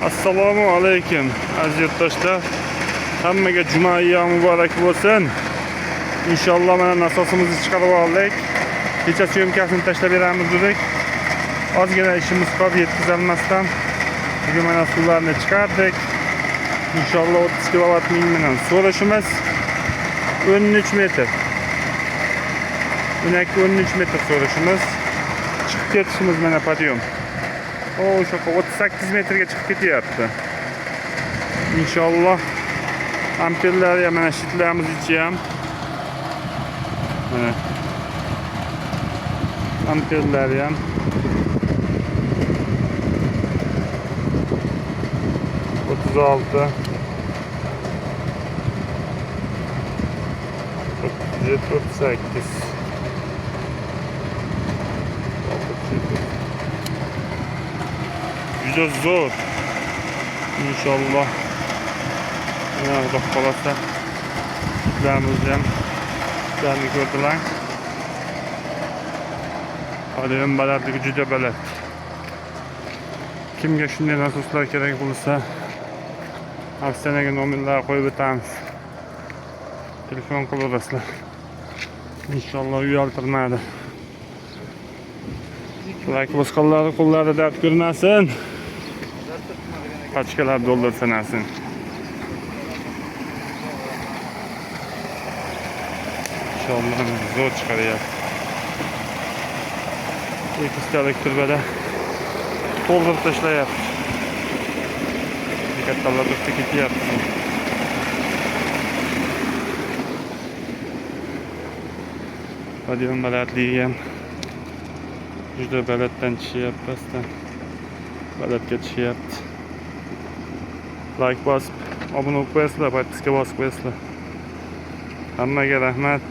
Assalomu alaykum aziz yurtdoshlar. Hammaga juma ayyomi muborak bo'lsin. Inshaalloh mana nasosimizni chiqarib oldik. Kecha syomkasini tashlab beramiz dedik. Ozgina ishimiz qolib yetkazolmasdan bugun mana suvlarni chiqardik. Inshaalloh 30 kilovat ming bilan so'rashimiz 13 metr. Unak 13 metr so'rashimiz. Chiqib ketishimiz mana podyom. O'sha 38 metrga chiqib ketyapti. Inshaalloh amperlar ham mana shitlarimiz ichi ham. Mana amperlar ham. Otuz altı. 38. Juda zo'r. Inshaalloh. Mana Xudo xolasa sizlarimizni ham sizlarni ko'rdilar. Podyom balandligi juda baland. Kimga shunday nasoslar kerak bo'lsa, aksiyadagi nomerlarga qo'yib o'tamiz. Telefon qilaverasizlar. Inshaalloh uyaltirmadi. Like boshqalarning qo'llarida dard ko'rmasin. Pachkalar dollar sanasin. Inshaalloh zo'r chiqaryapti. Ikkitalik turbada to'ldirib tashlayapti. Kattalar o'tib ketyapti. Podyom balandligi ham juda balanddan tushyapti, pastdan balandga tushyapti. Like bosib, obuna bo'lib qo'yasizlar, podpiska bosib qo'yasizlar. Hammaga rahmat.